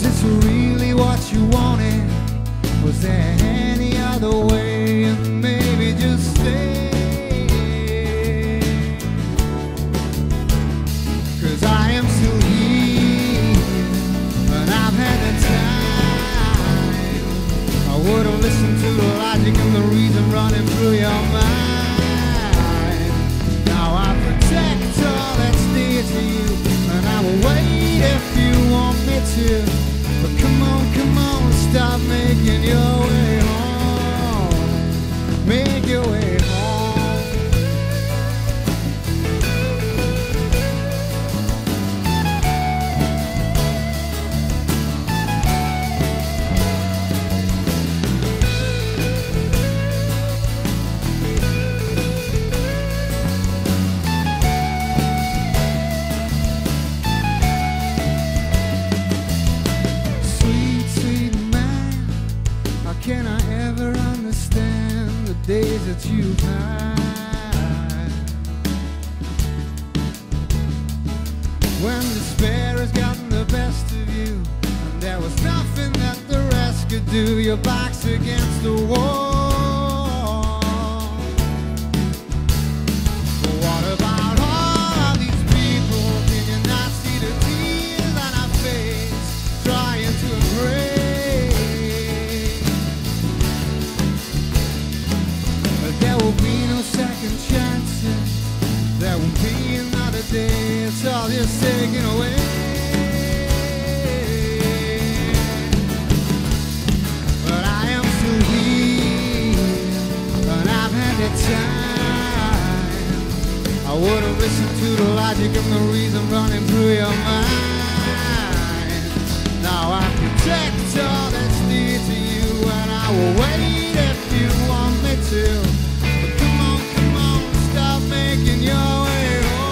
Was this really what you wanted? Was there any other way? Maybe just stay. 'Cause I am still here, and I've had the time. I would have listened to the logic and the reason running through your mind. Now I protect all that's dear to you, and I will wait if you want me to. But come on, stop making your way home. Make your way home. Can I ever understand the days that you've had? When despair has gotten the best of you, and there was nothing that the rest could do. Your back's against the wall. But what about all of these people? Can you not see the tears on our face, trying to embrace? There will be no second chances. There won't be another day. It's all just taken away. But I am still here, and I've had the time. I would have listened to the logic and the reason running through your mind. Now I protect all that's dear to you, and I will wait if you want me to. Making your way home.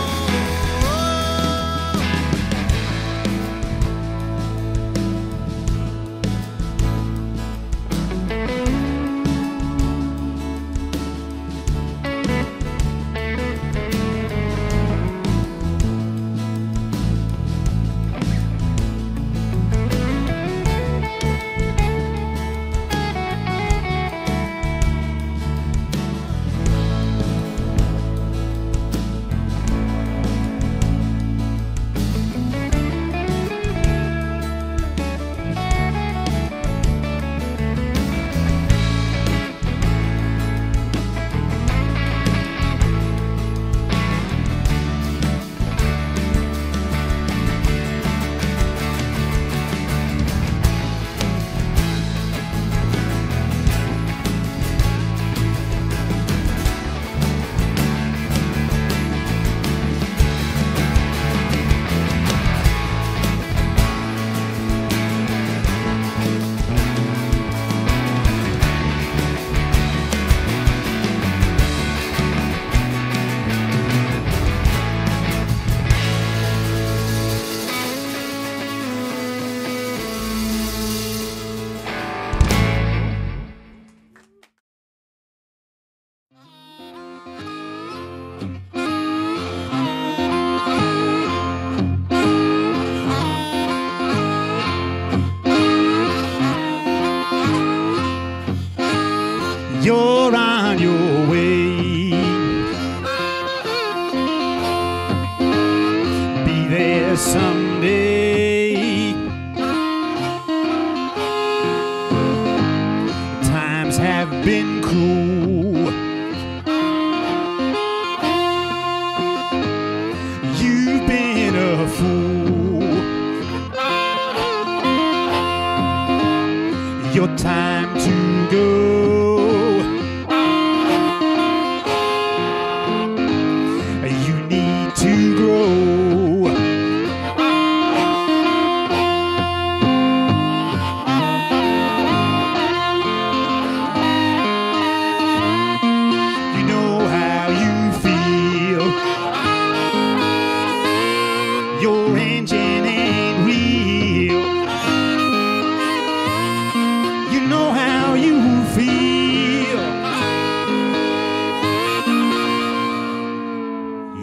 You're on your way. Be there someday. Times have been cruel. You've been a fool. Your time to go. To grow. You know how you feel. Your engine ain't real. You know how you feel.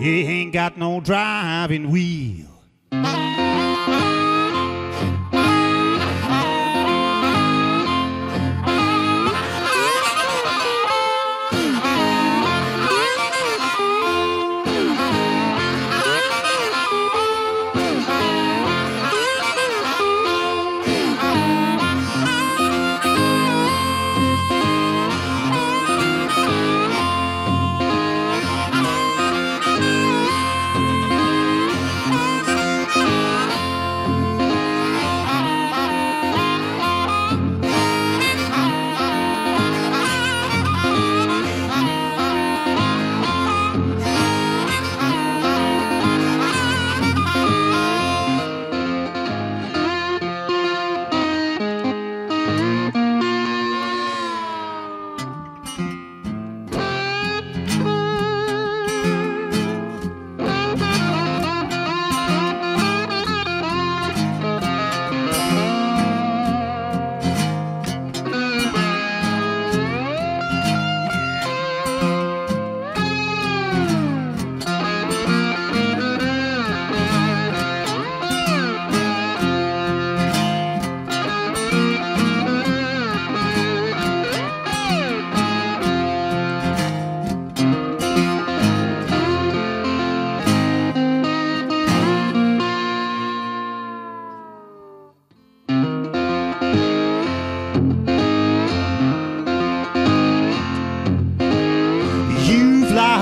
You ain't got no driving wheel.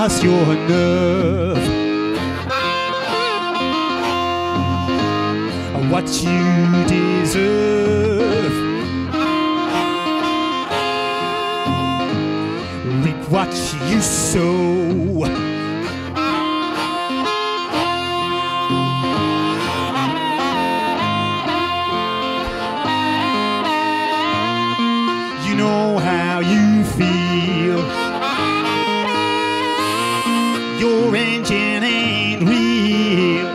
lost your nerve. What you deserve, reap what you sow. You know how you feel. Your engine ain't real.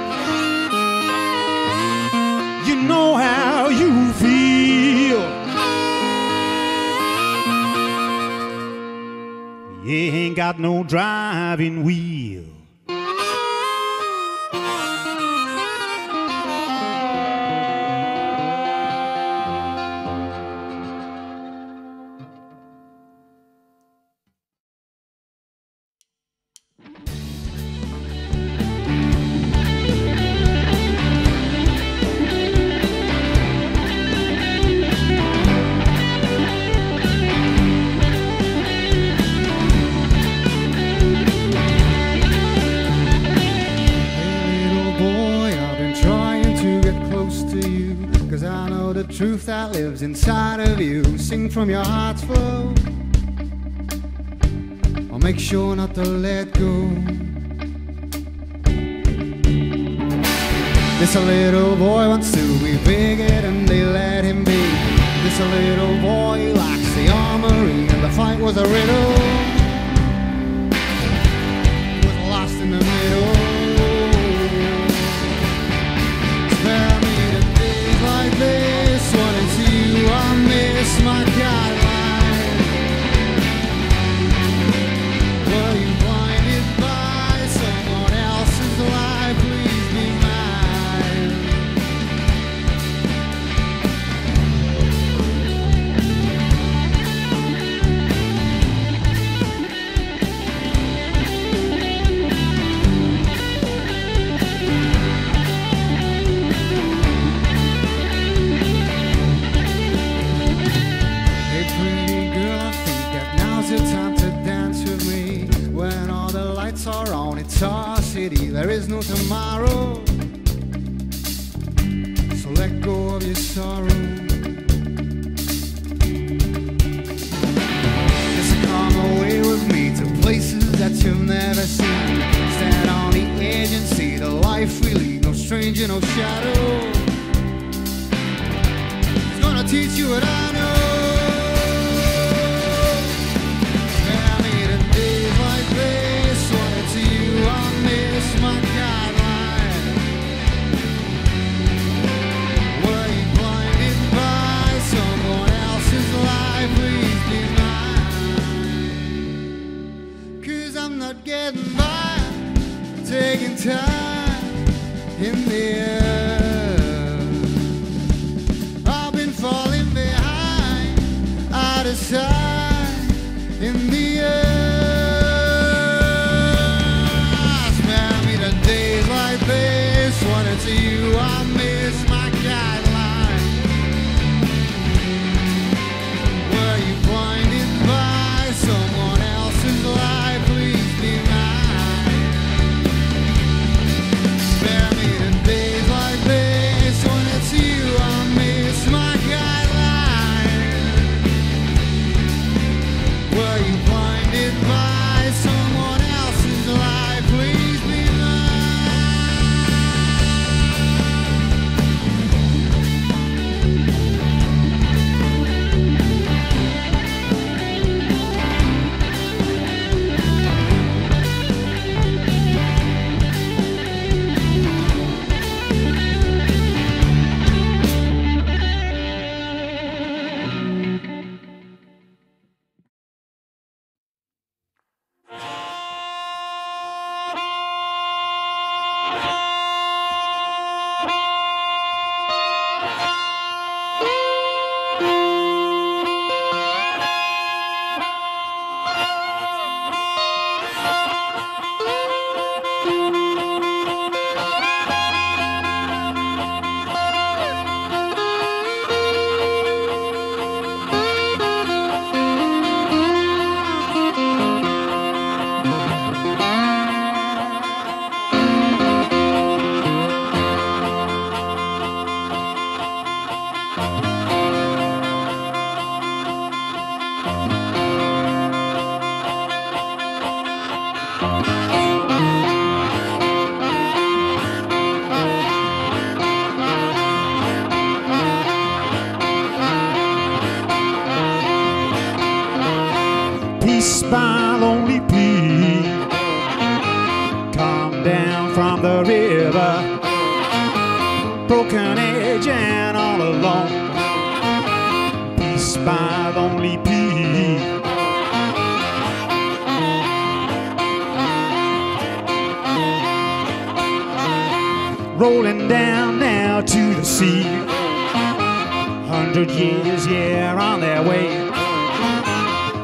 You know how you feel. You ain't got no driving wheel. Truth that lives inside of you, sing from your heart's flow. I'll make sure not to let go. This little boy wants to be big and they let him be. This little boy likes the armory and the fight was a riddle. He was lost in the middle. Spare me the days like this. I miss my guideline. Were you blinded by someone else's life? Please be mine. Are on, it's our city, there is no tomorrow. So let go of your sorrow. Just come away with me to places that you've never seen. Stand on the edge and see the life we lead. No stranger, no shadow. It's gonna teach you what I know. Tell me the days like this. I miss my guideline. Were you blinded by someone else's life? Please be mine. 'Cause I'm not getting by, taking time in the air. I've been falling behind. by Lonely Pete. Come down from the river, broken edge and all alone. Peace by Lonely Pete. Rolling down now to the sea. 100 years, yeah, on their way.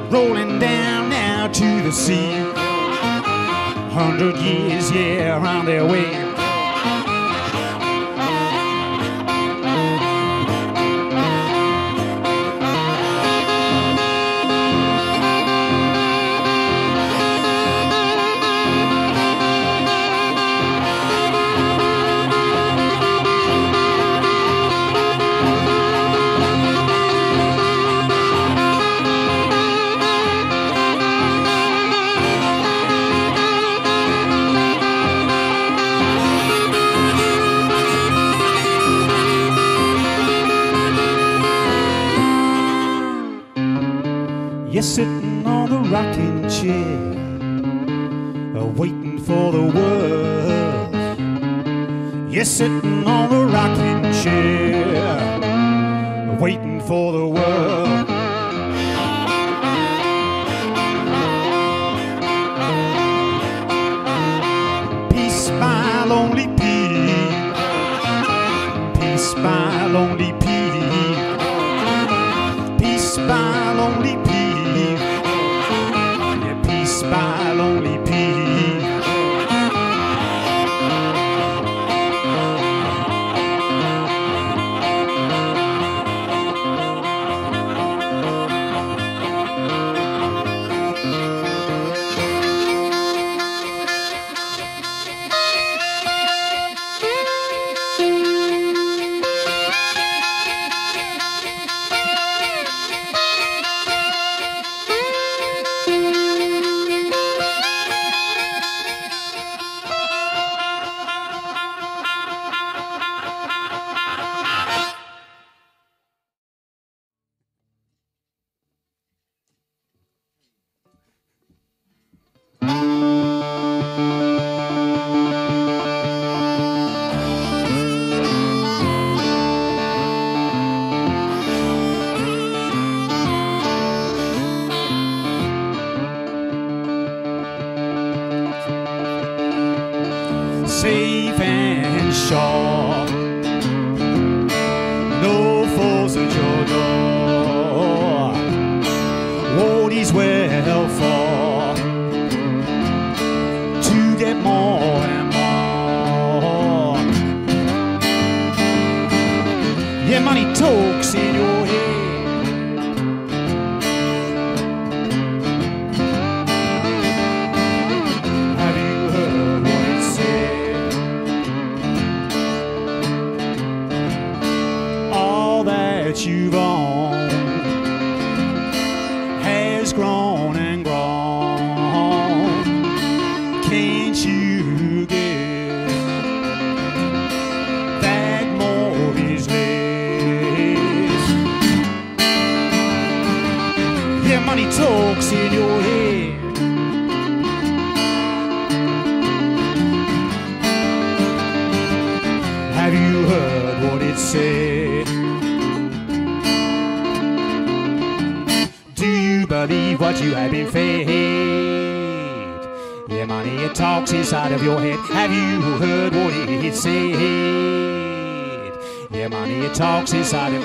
Rolling down now to the sea. 100 years, yeah, on their way. You're sitting on the rocking chair, waiting for the world. You're sitting on the rocking chair, waiting for the world. Peace by Lonely Pete. Peace by Lonely Pete. Peace by Lonely Pete. By Lonely Pete. Safe and sure, no foes at your door. What is well for to get more and more. Yeah, money talks in your head. You've owned has grown and grown. Can't you get that mortgage list? Yeah, money talks in your head. Have you heard what it said? Believe what you have been fed. Yeah, money, it talks inside of your head. Have you heard what it said? Yeah, money, it talks inside of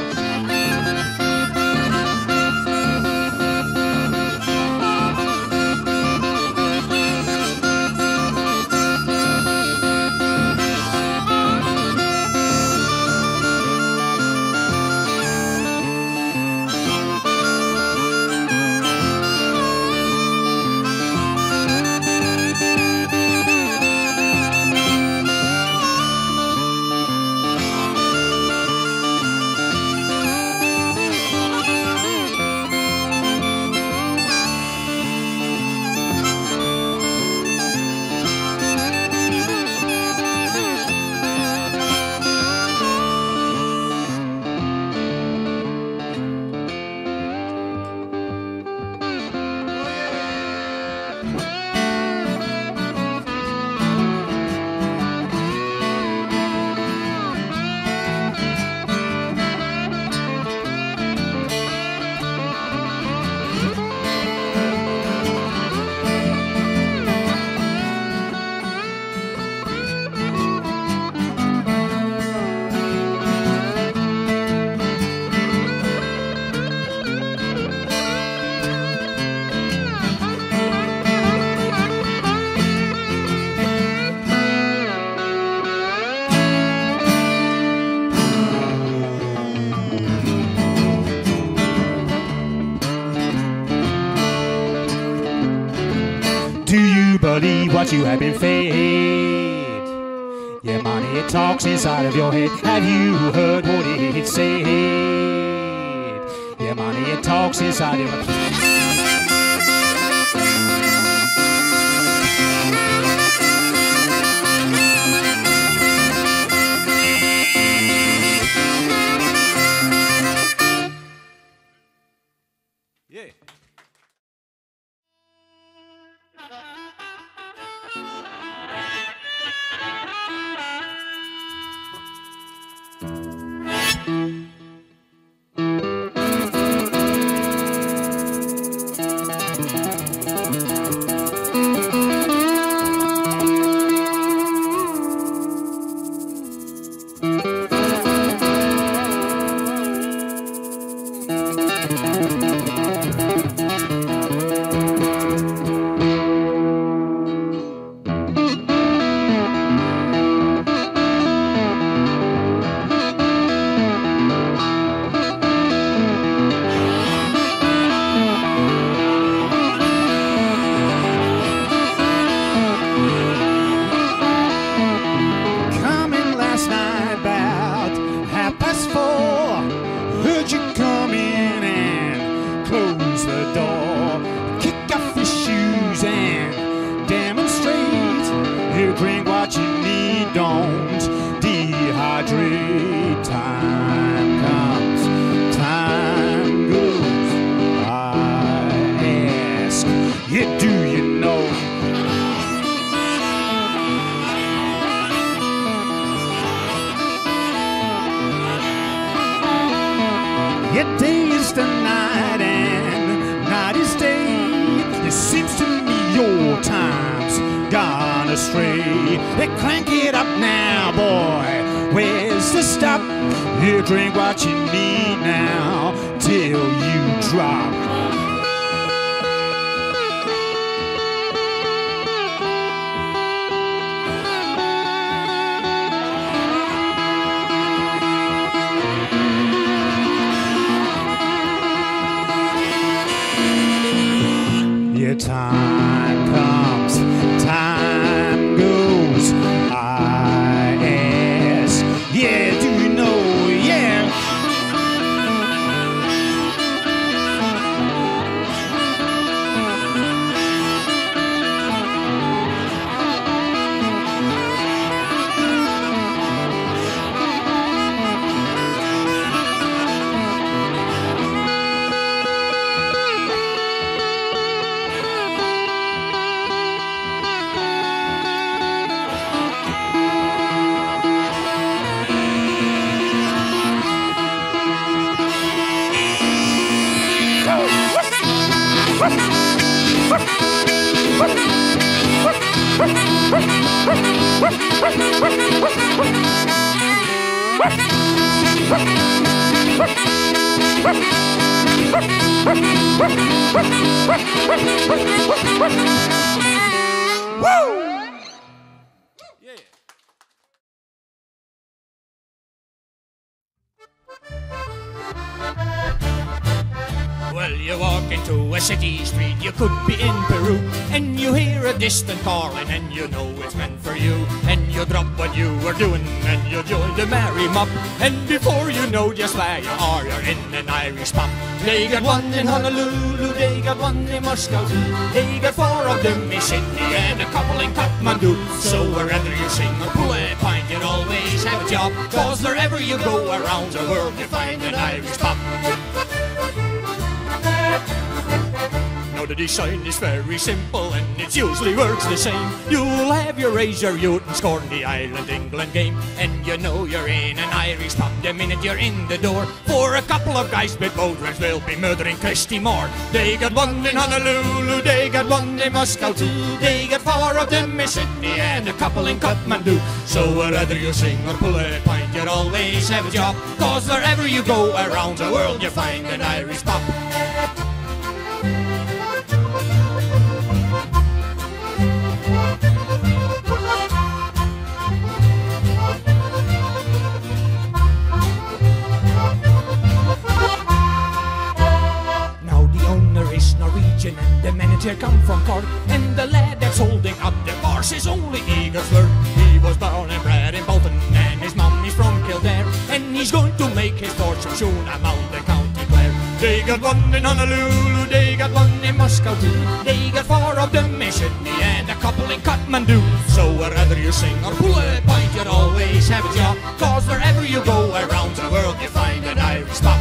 what you have been fed. Yeah, money, it talks inside of your head. Have you heard what it said? Yeah, money, it talks inside of your head. Yeah. Drink what you need now till you drop. Yeah, time comes, time goes. I ask, yeah, do you know? Well, you walk into a city street, you could be in Peru, and you hear a distant calling, and you know it's meant for you. And you drop what you were doing, and you join the merry mob, and before you know just where you are, you're in an Irish pub. They got one in Honolulu, they got one in Moscow too. They got 4 of them in Sydney and a couple in Kathmandu. So wherever you sing or pull a pint, you'll always have a job, 'cause wherever you go around the world, you find an Irish pub. Now the design is very simple and it usually works the same. You'll have your razor, you can score in the Ireland-England game, and you know you're in an Irish pub the minute you're in the door. For a couple of guys with boulders will be murdering Christy Moore. They got one in Honolulu, they got one in Moscow too. They got 4 of them in Sydney and a couple in Kathmandu. So whether you sing or pull a pint, you'll always have a job, 'cause wherever you go around the world, you find an Irish pub. And the manager come from Cork, and the lad that's holding up the bar was his only eager flirt. He was born and bred in Bolton, and his mummy's from Kildare, and he's going to make his fortune soon. I'm out in County Clare. They got one in Honolulu, they got one in Moscow too. They got 4 of them in Sydney and a couple in Kathmandu. So wherever you sing or pull a pint, you'll always have a job, 'cause wherever you go around the world, you find an Irish pub.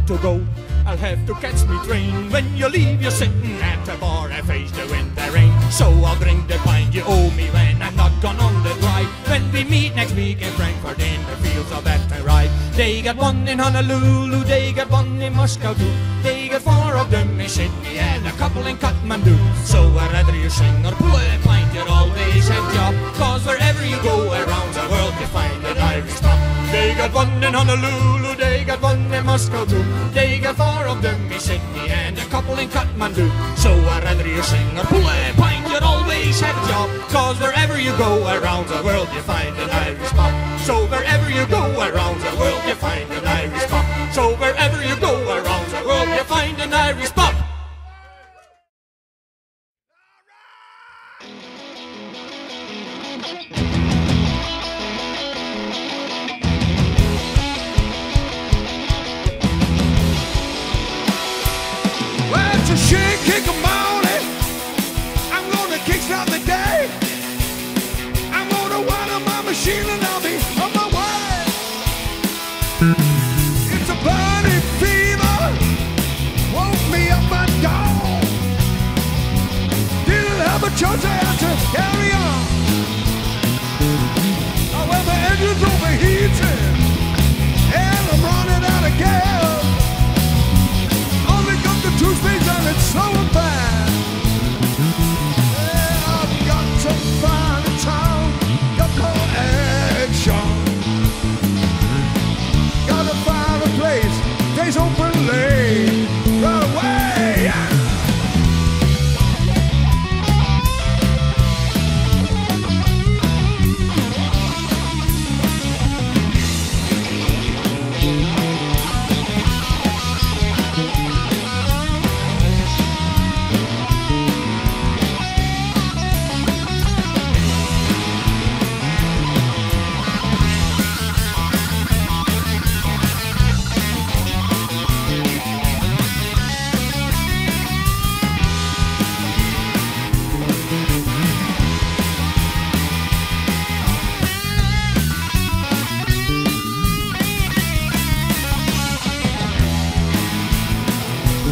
To go, I'll have to catch me train. When you leave, you're sitting at the bar and face the wind and rain. So I'll drink the pint you owe me when I'm not gone on the drive. When we meet next week in Frankfurt in the fields of Athenry. They got one in Honolulu, they got one in Moscow too. They got 4 of them in Sydney and a couple in Kathmandu. So wherever you sing or pull a pint, you'll always have job, 'cause wherever you go around the world, you find an Irish pub. They got one in Honolulu, they got one in Moscow too. They got 4 of them in Sydney and a couple in Kathmandu. So wherever you sing or pull a pint, you'll always have a job, 'cause wherever you go around the world, you find an Irish pub. So wherever you go around the world, you find an Irish pub. So wherever you go around the world, you find an Irish pub. Shake, kick 'em on it. I'm gonna kickstart the day. I'm gonna water my machine and I'll be on my way. It's a burning fever, woke me up my dawn. Didn't have a choice, I had to carry on. Oh, well, the engine's overheating and I'm running out of gas. Only got the 2 speeds and it's slow and fast. Yeah, I've got to find a town, got more action. Gotta find a place, stays open late, right away. Yeah.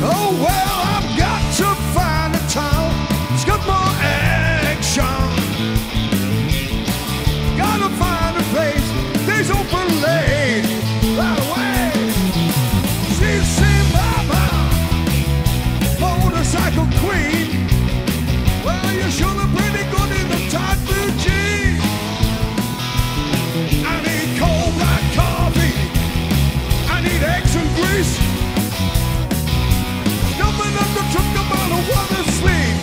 Oh, well, I've got to find a town that's got more action. Gotta find a place, stays open late, right away. CC Mama, motorcycle queen. Well, you sure look pretty good in the tight blue jeans. I need cold black coffee, I need eggs and grease. Took about a water sleep.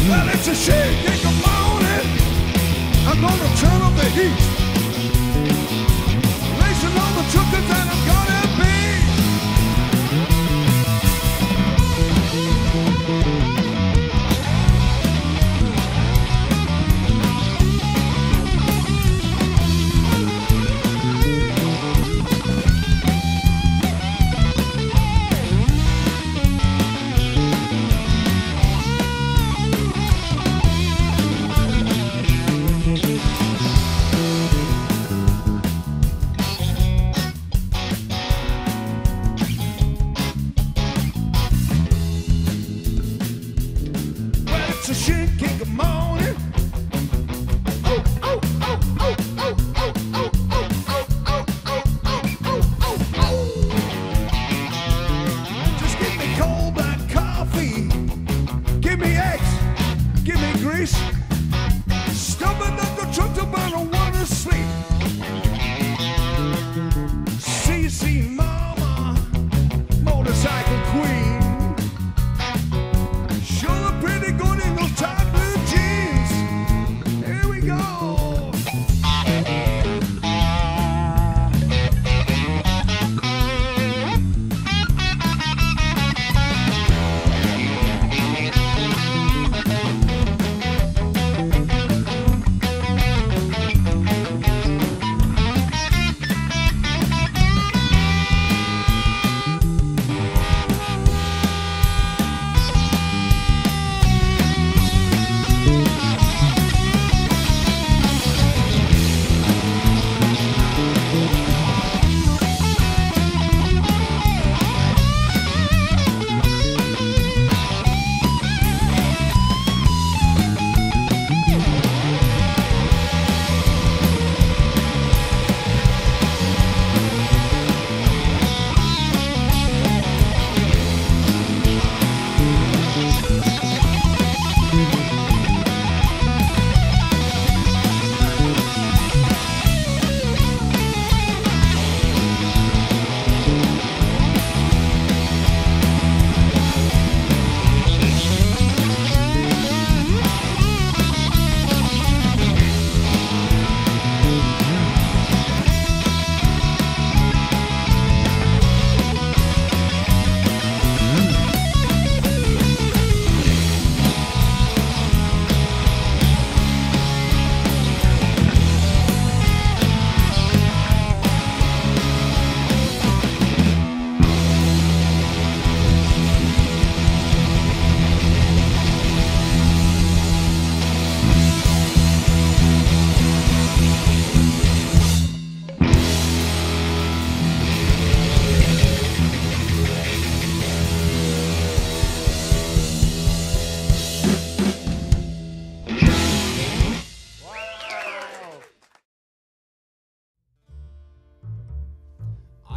Well, it's a shame, take a morning. I'm gonna turn up the heat. Racing all the truckers that I'm gonna be.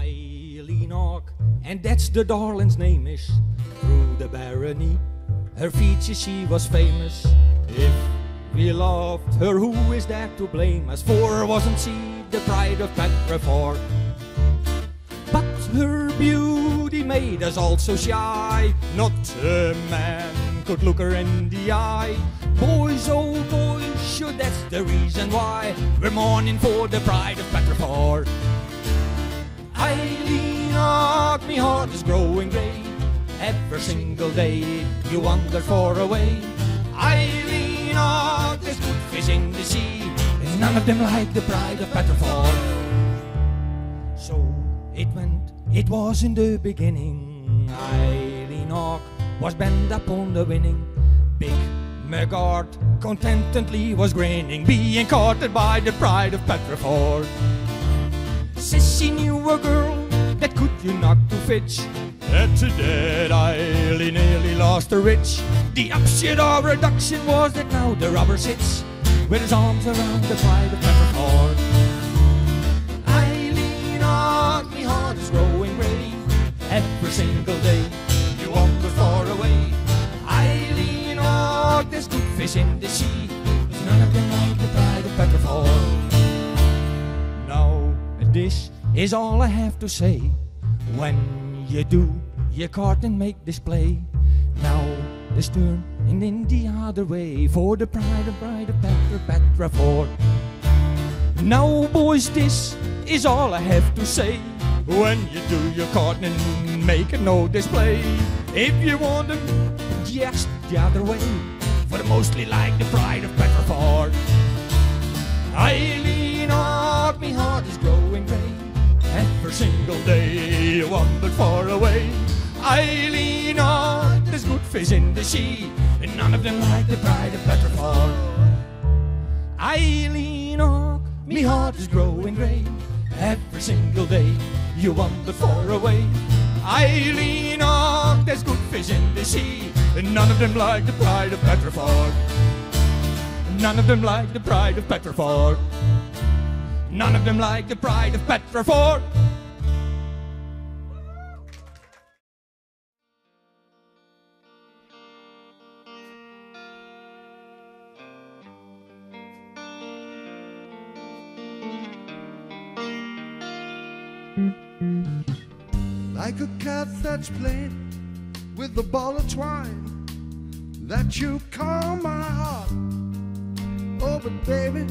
Eileen Hawke, and that's the darling's name is. Through the barony, her features she was famous. If we loved her, who is there to blame us? For wasn't she the pride of Petrefort? But her beauty made us all so shy. Not a man could look her in the eye. Boys, oh boys, sure that's the reason why we're mourning for the pride of Petrefort. Eileen Hawke, me heart is growing grey. Every single day you wander far away. Eileen Hawke, there's good fish in the sea, and none of them like the pride of Petrefort. So it was in the beginning. Eileen Hawke was bent upon the winning. Big McGart contentedly was grinning, being courted by the pride of Petrefort. Says she knew a girl that could you knock to fetch. At that Eileen nearly lost her rich. The upshot of reduction was that now the robber sits with his arms around the pride of Petrefort. Eileen Hawke, me heart is growing grey. Every single day you wander far away. Eileen Hawke, there's good fish in the sea, but none of them like the pride of Petrefort. Now this is all I have to say. When you do your cart and make display, now let's turn in the other way for the pride of Petrefort. Now boys, this is all I have to say. When you do your cart and make no display, if you want them, just the other way, for the mostly like the pride of Petrefort. Eileen Hawke, me heart is growing grey. Every single day you wandered far away. Eileen Hawke, there's good fish in the sea, and none of them like the pride of Petrefort. Eileen Hawke, me heart is growing grey. Every single day you wander far away. Eileen Hawke, there's good fish in the sea, and none of them like the pride of Petrefort. None of them like the pride of Petrefort. None of them like the pride of Petrefort. Like a cat that's playing with the ball of twine, that you calm my heart. Oh, but baby,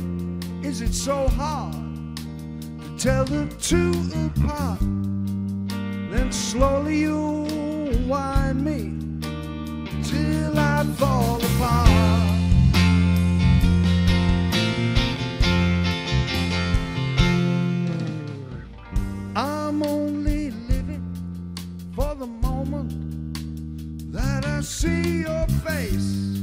is it so hard to tell the two apart? Then slowly you wind me till I fall apart. I'm only living for the moment that I see your face.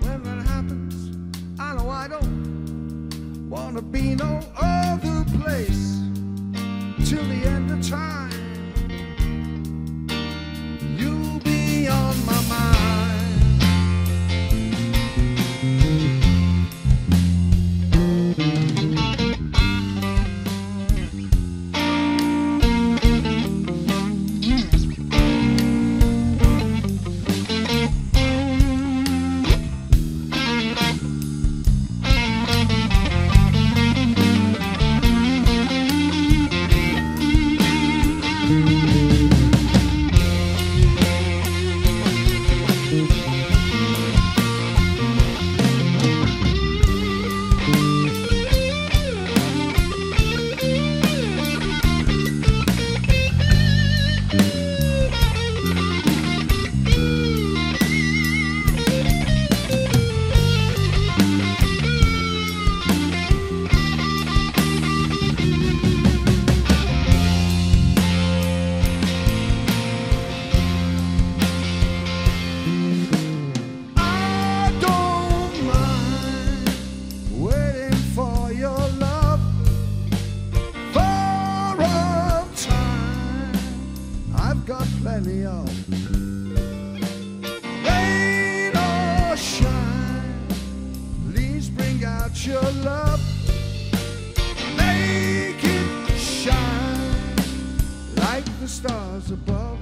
When that happens, I know I don't wanna be no other place. Till the end of time, you'll be on my mind. Your love, make it shine. the stars above.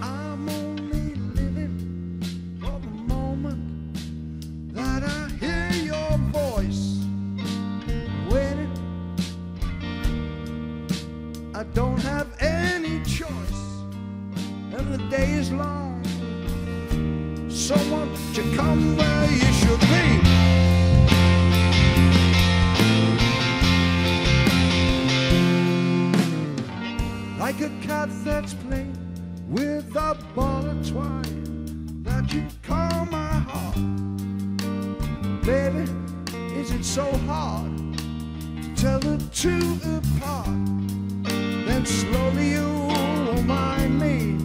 I'm only living for the moment that I hear your voice. Waiting, I don't have any choice, and the day is long. So won't you come where you should be? Like a cat that's playing with a ball of twine that you call my heart. Baby, is it so hard to tell the two apart? Then slowly you will mind me.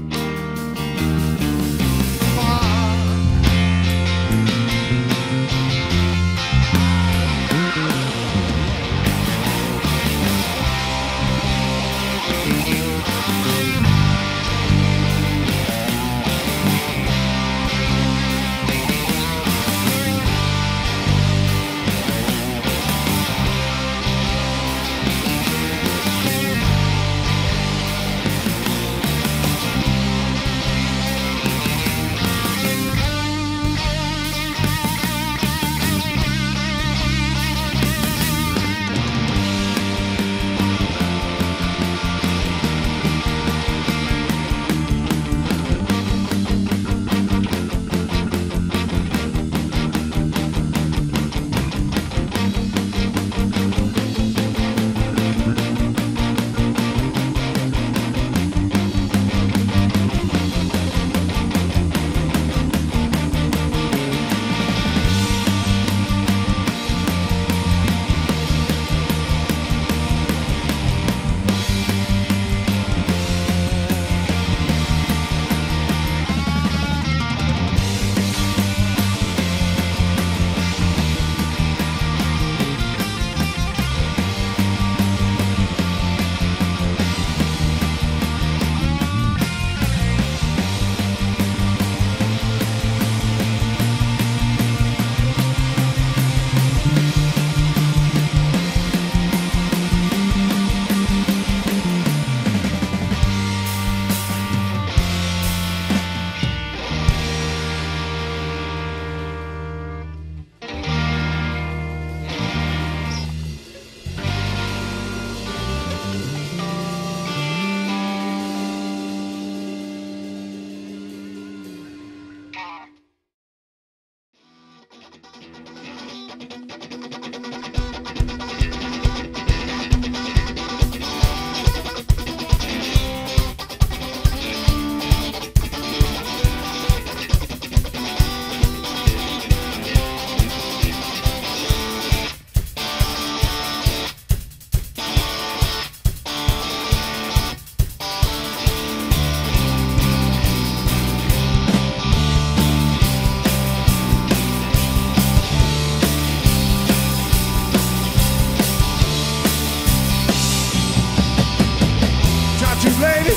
Lady,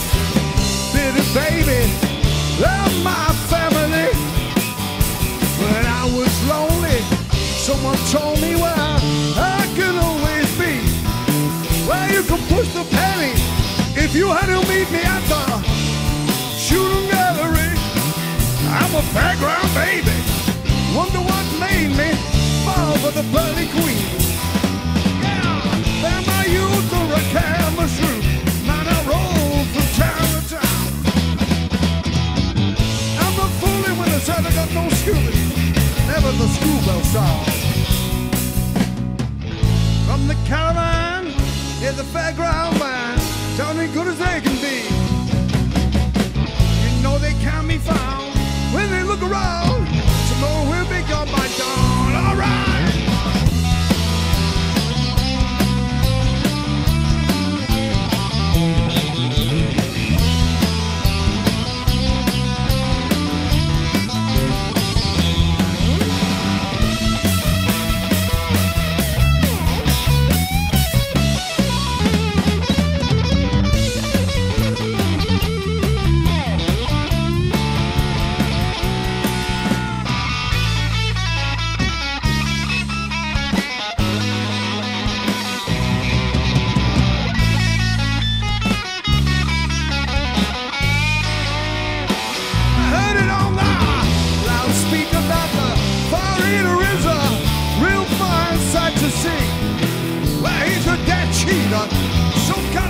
bitty baby, love my family. When I was lonely, someone told me where I could always be. Well, you can push the penny if you had to meet me at the shooting gallery. I'm a fairground baby. Wonder what made me fall for the pearly queen. Yeah, then my youth or a camera shrew. Man, I roll from town to town. I'm not fooling when I said I got no schooling. Never the schoolbell sound. From the caravan, yeah, the fairground man, sounding good as they can be. You know they can't be found when they look around. Tomorrow we'll be gone by dawn. All right.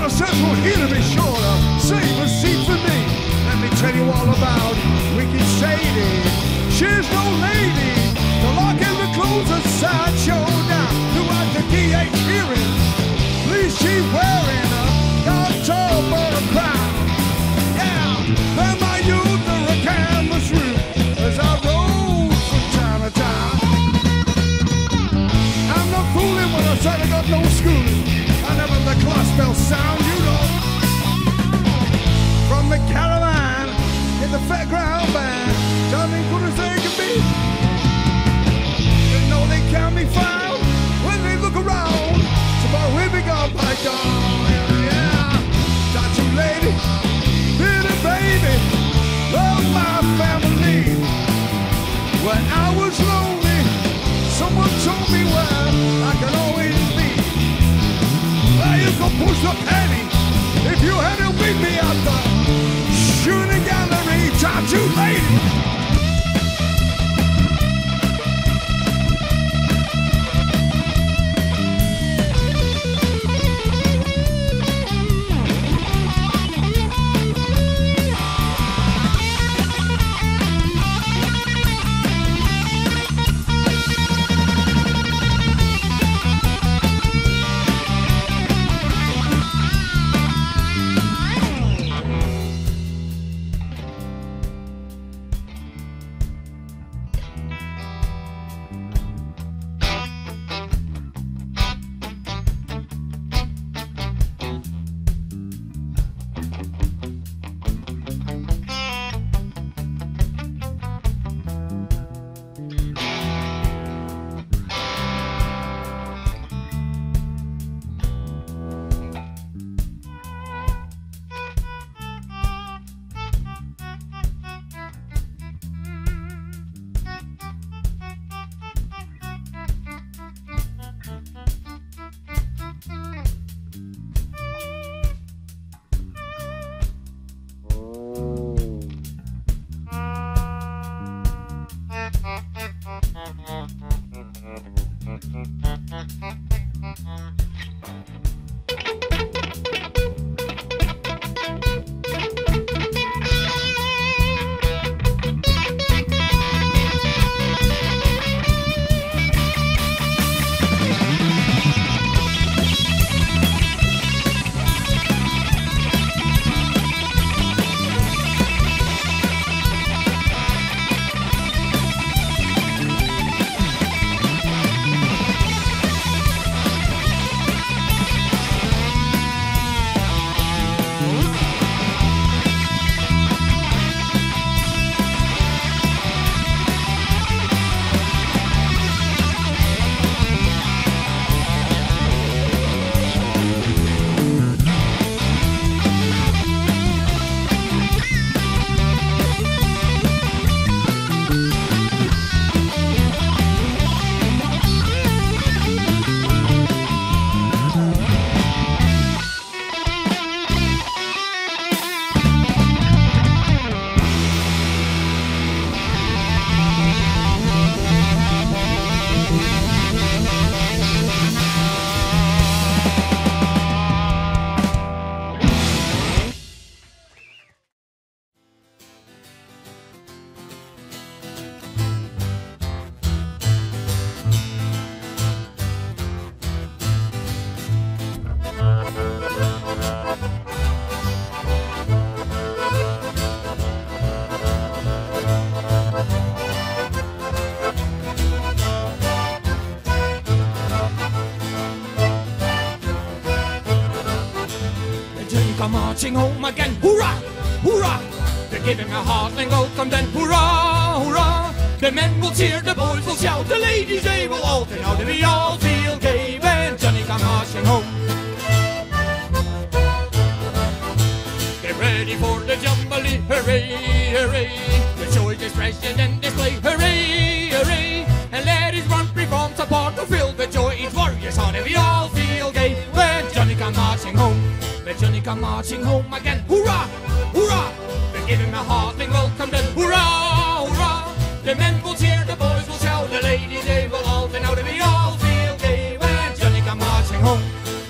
a Central here to be sure to save a seat for me. Let me tell you all about Wicked Sadie. She's no lady to lock in the clothes of sideshow down throughout the DH hearing. Please keep wearing a tall for a crown. Yeah, then my youth are a canvas roof as I roll from town to town. I'm not fooling when I say I got no schooling. I never let class bell sound, you know. From the caravan in the fairground band, Johnny good as they can be. You know they can't be found when they look around. Tomorrow we'll be gone by dawn. Yeah, got you lady, little baby, love my family. When I was lonely, someone told me where I could always be. Well, you can push the penny if you had to meet me at the shooting gallery. Got you lady. come marching home again. Hurrah! Hurrah! They're giving a heartling welcome then. Hurrah! Hurrah! The men will cheer, the boys will shout, the ladies they will all sing out, and we all feel gay when Johnny come marching home. Get ready for the jubilee, hooray, hooray! The joy expression and display, hooray, hooray! And let his run perform support to fill the joy each warrior's heart, and we all feel gay when Johnny come marching home. When Johnny come marching home again, hurrah, hurrah! They give him a heartling welcome then, hurrah, hurrah! The men will cheer, the boys will shout, the ladies they will all sing out, and we all feel gay when Johnny come marching home.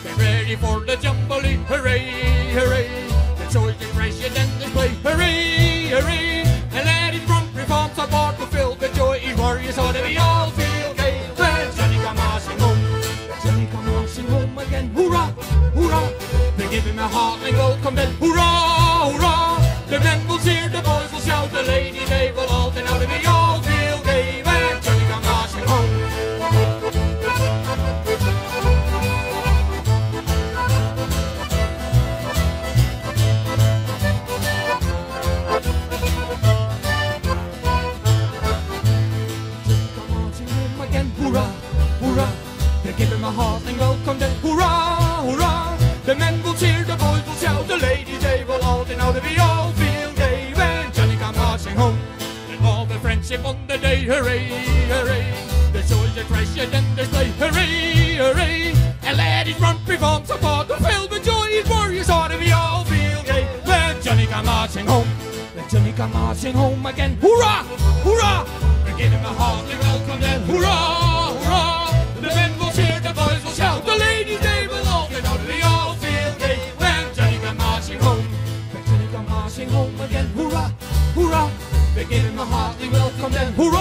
Get ready for the jubilee, hooray! treasure then display. Hooray, hooray, and let his front reforms support to fill the joy his warriors so that we all feel gay. When Johnny come marching home, Johnny come marching home again. Hoorah, hoorah, they give him a heartily welcome then. Hoorah, hoorah, the men will cheer, the boys will shout, the ladies they will all, and now that we all feel gay. When Johnny come marching home. Hoorah, hoorah, they give him a hearty welcome then. Hoorah, hoorah, the men will cheer, the boys will shout, the ladies they will all, and now that we all feel gay. When Johnny come marching home, and all the friendship on the day. Hooray, hooray, the soldier treasure then display. Hooray, hooray, and ladies run perform support to fill the joy his warriors so that we all feel gay. When Johnny come marching home, when Johnny come marching home again. Hoorah, hoorah, they give him a hearty welcome then. Hoorah, hoorah, the men will cheer, the boys will shout, the ladies they will all, and now we all feel gay. When Johnny come marching home, when Johnny come marching home again. Hoorah, hoorah, they give him a hearty welcome then. Hoorah,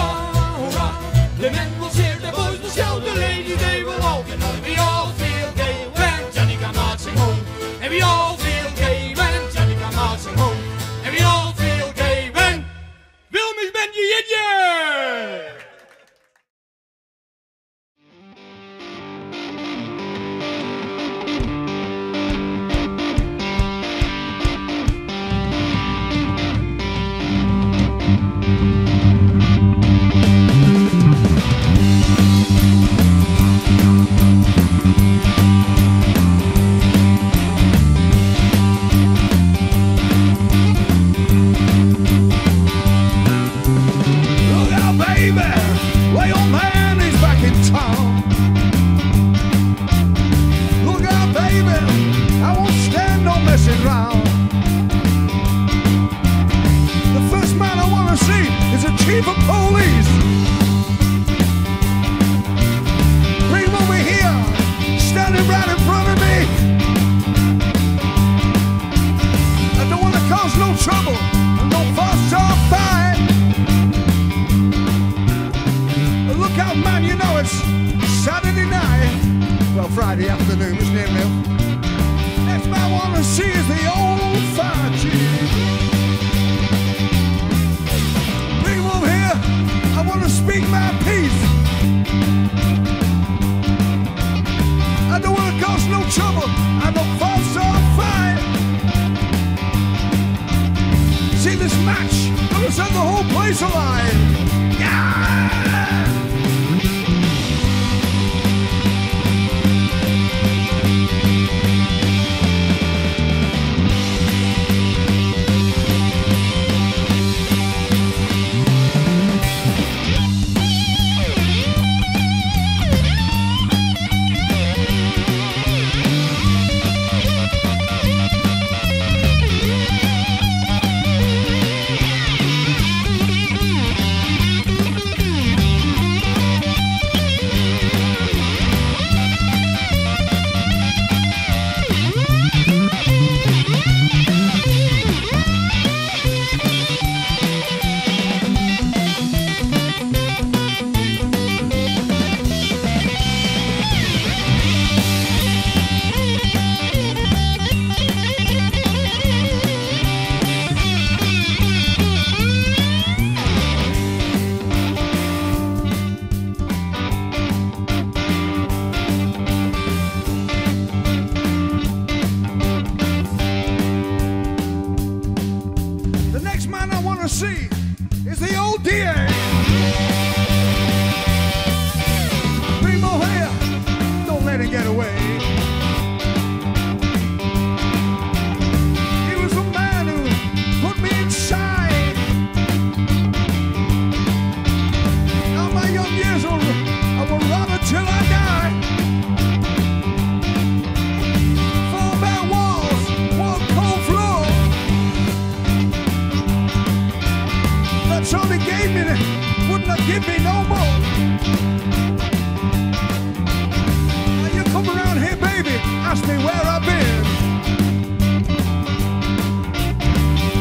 hoorah, the men will cheer, the boys will shout, the ladies they will all, and now we all feel gay. When Johnny come marching home, and we all feel gay. When Johnny come marching home, and we all feel gay. When Wilmis ben je jitje! Friday afternoon, isn't it, Mill? Next man I want to see is the old fire chief. Bring him over here, I want to speak my piece. I don't want to cause no trouble, I don't fuss or fight. See this match, gonna set the whole place alive. Yeah!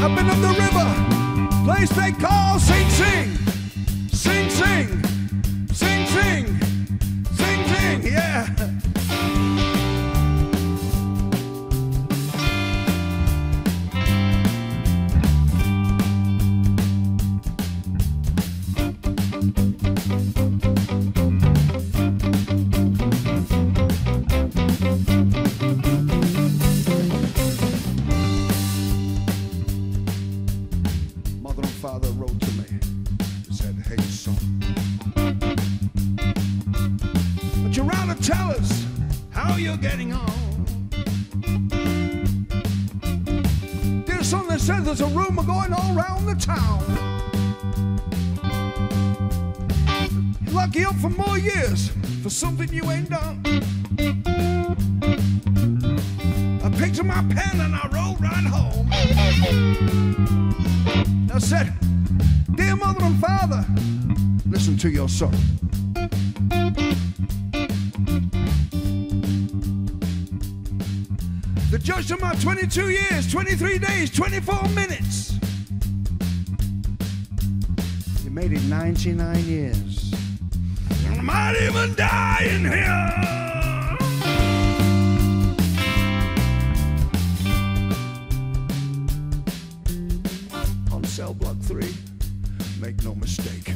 I've been up the river, place they call Sing Sing. Sing Sing, Sing Sing, Sing Sing, yeah. Mother and father wrote to me, said, hey son, but you're around to tell us how you're getting on. Dear son, they said there's a rumor going all around the town. You're lucky up for more years for something you ain't done. I picked up my pen and I rode right home. I said, dear mother and father, listen to your son. The judge of my 22 years, 23 days, 24 minutes. You made it 99 years. I might even die in here. Cell block 3, make no mistake.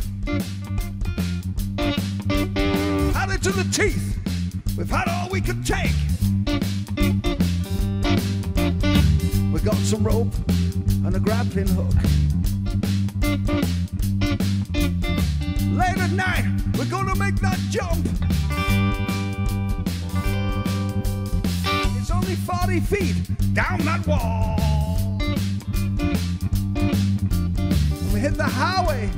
Had it to the teeth, we've had all we could take. We got some rope and a grappling hook. Late at night, we're gonna make that jump. It's only 40 feet down that wall. We hit the highway,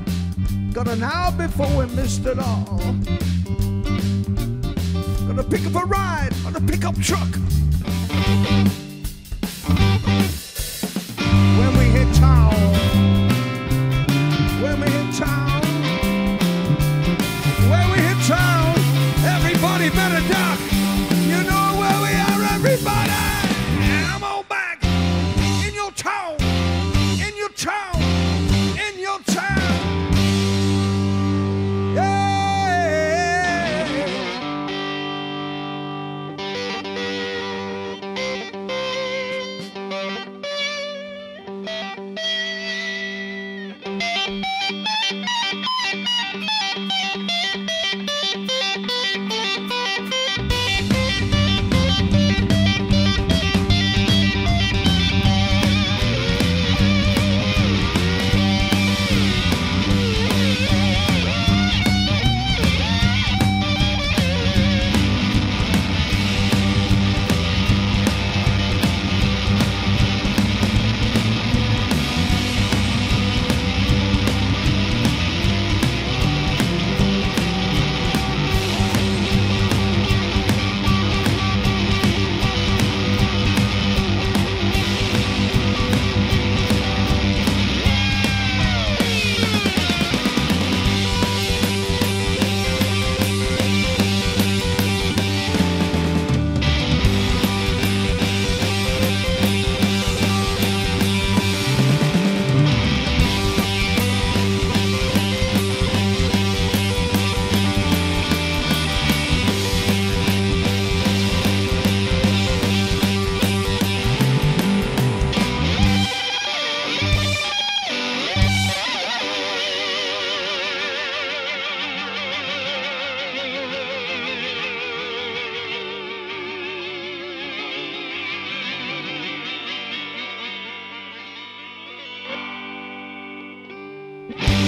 got an hour before we missed it all. Gonna pick up a ride on a pickup truck. When we hit town, when we hit town, when we hit town, everybody better duck. You know where we are, everybody. And I'm all back in your town, in your town.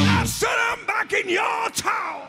I said I'm back in your town.